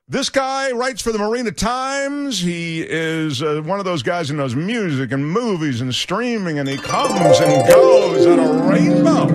This guy writes for the Marina Times. He is one of those guys who knows music and movies and streaming, and he comes and goes on a rainbow.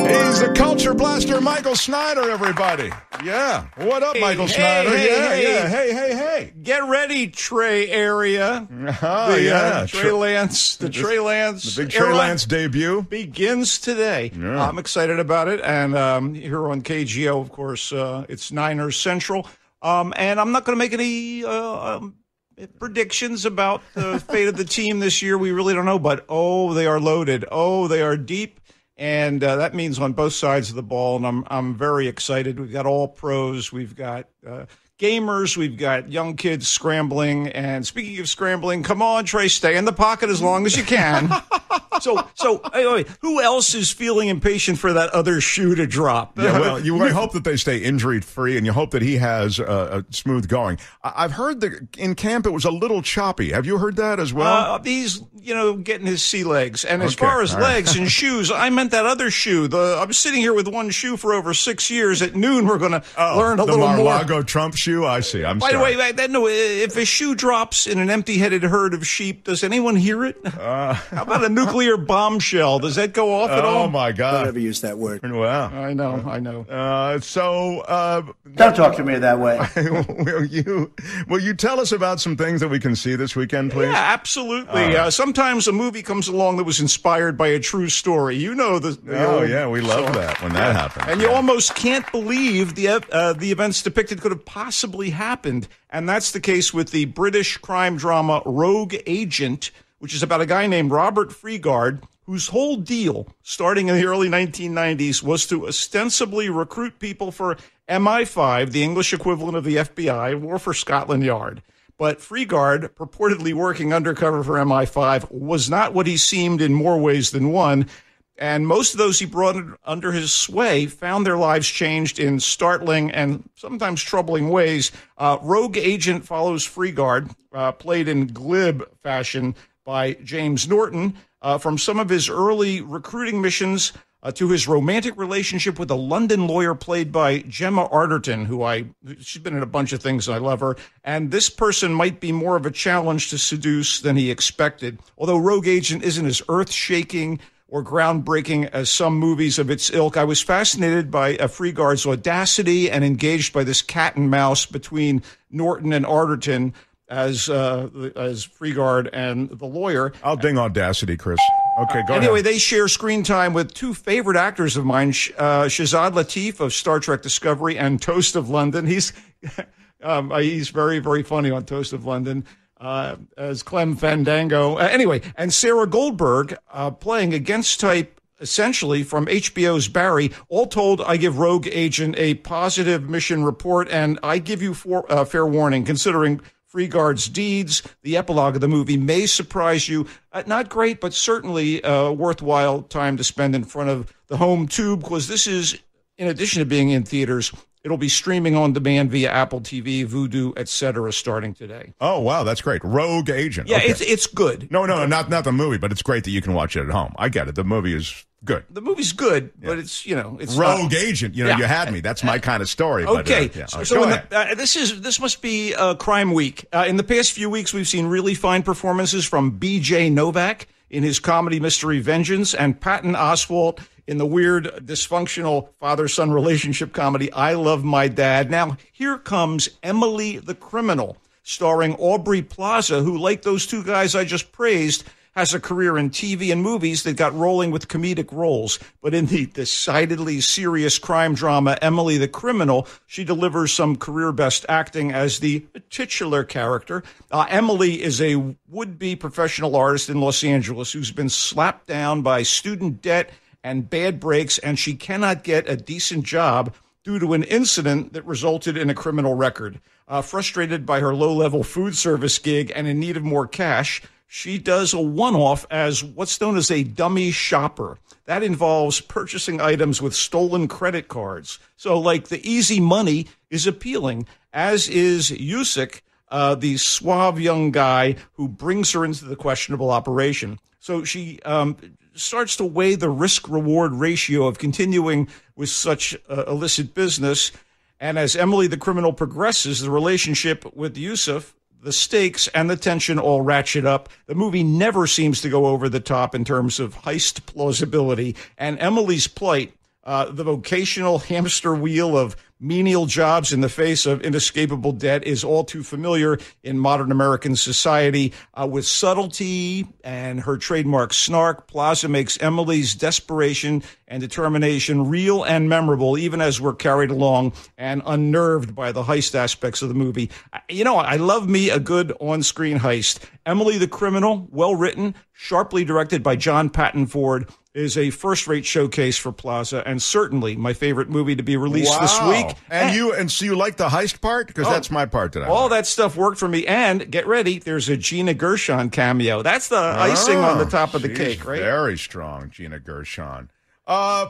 He's the culture blaster, Michael Snyder, everybody. Yeah. What up, Michael Snyder? Hey. Get ready, Trey area. Trey Lance. The Trey Lance. The big Trey Lance debut begins today. Yeah. I'm excited about it. And here on KGO, of course, it's Niners Central. And I'm not going to make any predictions about the fate of the team this year. We really don't know. But, they are loaded. They are deep. And that means on both sides of the ball, and I'm very excited. We've got all pros. We've got gamers. We've got young kids scrambling. And speaking of scrambling, come on, Trey, stay in the pocket as long as you can. So anyway, who else is feeling impatient for that other shoe to drop? Yeah, well, you hope that they stay injury-free, and you hope that he has a smooth going. I've heard that in camp it was a little choppy. Have you heard that as well? He's, getting his sea legs. And as far as legs and shoes, I meant that other shoe. I'm sitting here with one shoe for over 6 years. At noon, we're going to learn a little more. The Mar-a-Lago Trump shoe? I see. By the way, if a shoe drops in an empty-headed herd of sheep, does anyone hear it? How about a nuclear bombshell? Does that go off at all? Oh, my God. Don't ever use that word. Wow. I know. Don't talk to me that way. Will you tell us about some things that we can see this weekend, please? Yeah, absolutely. Sometimes a movie comes along that was inspired by a true story. We love that when that happens. And you almost can't believe the events depicted could have possibly happened. And that's the case with the British crime drama Rogue Agent, which is about a guy named Robert Freegard, whose whole deal, starting in the early 1990s, was to ostensibly recruit people for MI5, the English equivalent of the FBI, or for Scotland Yard. But Freegard, purportedly working undercover for MI5, was not what he seemed in more ways than one. And most of those he brought under his sway found their lives changed in startling and sometimes troubling ways. Rogue Agent follows Freegard, played in glib fashion by James Norton, from some of his early recruiting missions to his romantic relationship with a London lawyer played by Gemma Arterton, she's been in a bunch of things, and I love her. And this person might be more of a challenge to seduce than he expected. Although Rogue Agent isn't as earth-shaking or groundbreaking as some movies of its ilk, I was fascinated by Freegard's audacity and engaged by this cat and mouse between Norton and Arterton as Freegard and the lawyer. I'll ding audacity, Chris. Okay, go ahead. Anyway, they share screen time with two favorite actors of mine, Shazad Latif of Star Trek Discovery and Toast of London. He's very, very funny on Toast of London as Clem Fandango. And Sarah Goldberg playing against type, essentially, from HBO's Barry. All told, I give Rogue Agent a positive mission report, and I give you fair warning, considering Freegard's deeds. The epilogue of the movie may surprise you. Not great, but certainly a worthwhile time to spend in front of the home tube, because this is, in addition to being in theaters, it'll be streaming on demand via Apple TV, Vudu, etc., starting today. Oh, wow, that's great. Rogue Agent. Yeah, okay. It's good. No, not the movie, but it's great that you can watch it at home. I get it. The movie is good. The movie's good, but it's Rogue Agent. You had me. That's my kind of story. Okay, but, so this must be Crime Week. In the past few weeks, we've seen really fine performances from B.J. Novak in his comedy mystery Vengeance, and Patton Oswalt in the weird, dysfunctional father-son relationship comedy I Love My Dad. Now, here comes Emily the Criminal, starring Aubrey Plaza, who, like those two guys I just praised, has a career in TV and movies that got rolling with comedic roles. But in the decidedly serious crime drama Emily the Criminal, she delivers some career best acting as the titular character. Emily is a would-be professional artist in Los Angeles who's been slapped down by student debt and bad breaks, and she cannot get a decent job due to an incident that resulted in a criminal record. Frustrated by her low-level food service gig and in need of more cash, she does a one-off as what's known as a dummy shopper. That involves purchasing items with stolen credit cards. So, like, the easy money is appealing, as is Yusik, the suave young guy who brings her into the questionable operation. So she starts to weigh the risk-reward ratio of continuing with such illicit business. And as Emily the criminal progresses, the relationship with Yusuf, the stakes and the tension all ratchet up. The movie never seems to go over the top in terms of heist plausibility. And Emily's plight, the vocational hamster wheel of menial jobs in the face of inescapable debt, is all too familiar in modern American society. With subtlety and her trademark snark, Plaza makes Emily's desperation and determination real and memorable, even as we're carried along and unnerved by the heist aspects of the movie. You know, I love me a good on-screen heist. Emily the Criminal, well-written, sharply directed by John Patton Ford, is a first-rate showcase for Plaza, and certainly my favorite movie to be released this week. And so you like the heist part? Because that's my part that I all like. that stuff worked for me. And get ready, there's a Gina Gershon cameo. That's the icing on the top of the cake, right? Very strong, Gina Gershon. Where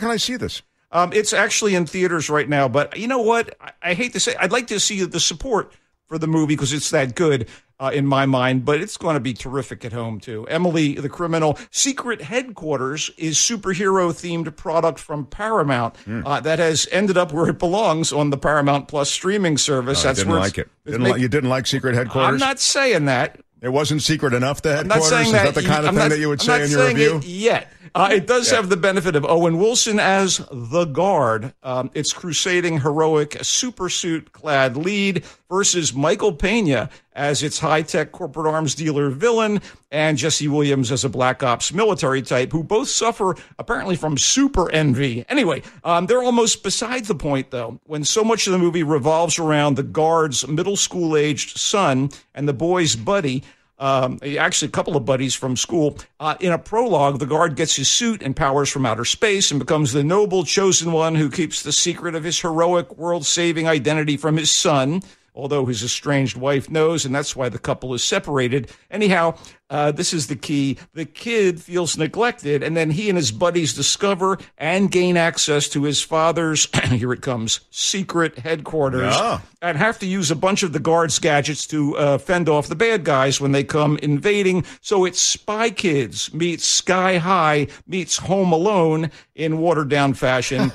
can I see this? It's actually in theaters right now, but you know what? I hate to say, I'd like to see the support for the movie because it's that good in my mind, but it's going to be terrific at home too. Emily the Criminal. Secret Headquarters is superhero-themed product from Paramount that has ended up where it belongs on the Paramount Plus streaming service. I didn't like it. You didn't like Secret Headquarters? I'm not saying that. It wasn't secret enough, the headquarters? Is that the kind of thing that you would say in your review? Yet. It does have the benefit of Owen Wilson as the guard. Its crusading, heroic, supersuit-clad lead versus Michael Pena as its high-tech corporate arms dealer villain, and Jesse Williams as a black ops military type, who both suffer, apparently, from super envy. Anyway, they're almost beside the point, though, when so much of the movie revolves around the guard's middle school-aged son and the boy's buddy, actually a couple of buddies from school. In a prologue, the guard gets his suit and powers from outer space and becomes the noble chosen one who keeps the secret of his heroic world-saving identity from his son, although his estranged wife knows, and that's why the couple is separated. Anyhow, this is the key. The kid feels neglected, and then he and his buddies discover and gain access to his father's, here it comes, secret headquarters, and have to use a bunch of the guard's gadgets to fend off the bad guys when they come invading. So it's Spy Kids meets Sky High meets Home Alone in watered-down fashion,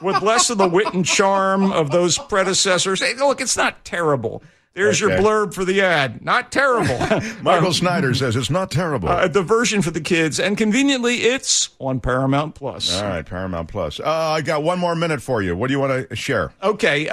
with less of the wit and charm of those predecessors. Hey, look, it's not terrible. There's your blurb for the ad. Not terrible. Michael Snyder says it's not terrible. The version for the kids, and conveniently, it's on Paramount Plus. All right, Paramount Plus. I got one more minute for you. What do you want to share? Okay.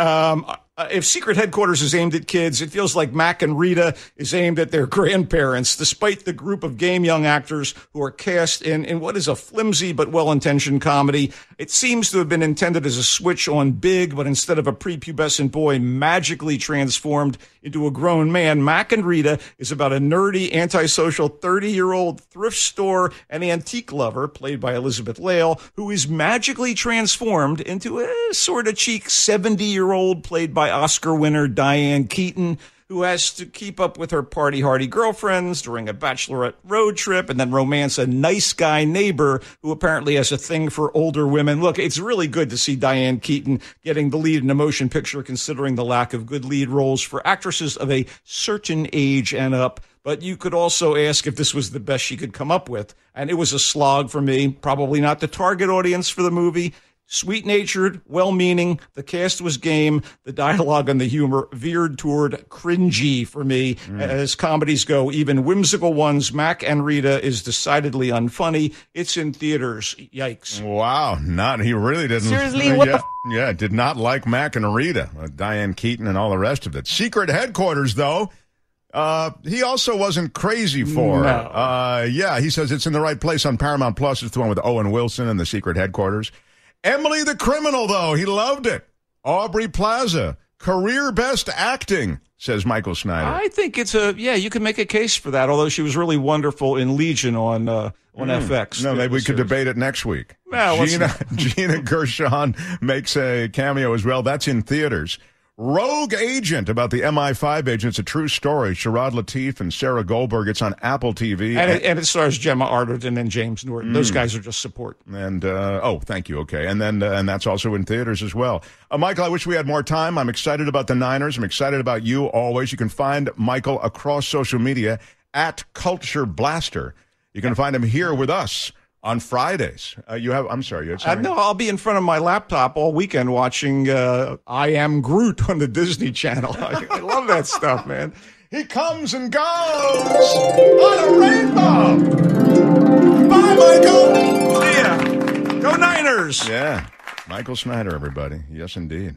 If Secret Headquarters is aimed at kids, it feels like Mac and Rita is aimed at their grandparents, despite the group of game young actors who are cast in what is a flimsy but well-intentioned comedy. It seems to have been intended as a switch on Big, but instead of a prepubescent boy magically transformed into a grown man, Mac and Rita is about a nerdy, antisocial 30-year-old thrift store and antique lover, played by Elizabeth Lail, who is magically transformed into a sort of cheek 70-year-old, played by Oscar winner Diane Keaton, who has to keep up with her party-hardy girlfriends during a bachelorette road trip and then romance a nice guy neighbor who apparently has a thing for older women. Look, it's really good to see Diane Keaton getting the lead in a motion picture, considering the lack of good lead roles for actresses of a certain age and up. But you could also ask if this was the best she could come up with. And it was a slog for me, probably not the target audience for the movie. Sweet-natured, well-meaning, the cast was game, the dialogue and the humor veered toward cringy for me. As comedies go, even whimsical ones, Mac and Rita is decidedly unfunny. It's in theaters. Yikes. Wow, he really didn't. Seriously, what did not like Mac and Rita, Diane Keaton and all the rest of it. Secret Headquarters, though, he also wasn't crazy for. No. He says it's in the right place on Paramount Plus. It's the one with Owen Wilson and the Secret Headquarters. Emily the Criminal, though, he loved it. Aubrey Plaza, career best acting, says Michael Snyder. I think it's you can make a case for that, although she was really wonderful in Legion on FX. No, maybe we could debate it next week. Well, Gina Gershon makes a cameo as well. That's in theaters. Rogue Agent, about the MI5 agent. It's a true story. Sherrod Lateef and Sarah Goldberg. It's on Apple TV. And it stars Gemma Arterton and James Norton. Those guys are just support. And, thank you. Okay. And then, and that's also in theaters as well. Michael, I wish we had more time. I'm excited about the Niners. I'm excited about you always. You can find Michael across social media at Culture Blaster. You can find him here with us On Fridays. I'm sorry, you had something? No, I'll be in front of my laptop all weekend watching I Am Groot on the Disney Channel. I love that stuff, man. He comes and goes on a rainbow. Bye, Michael. See ya. Go Niners. Yeah. Michael Snyder, everybody. Yes, indeed.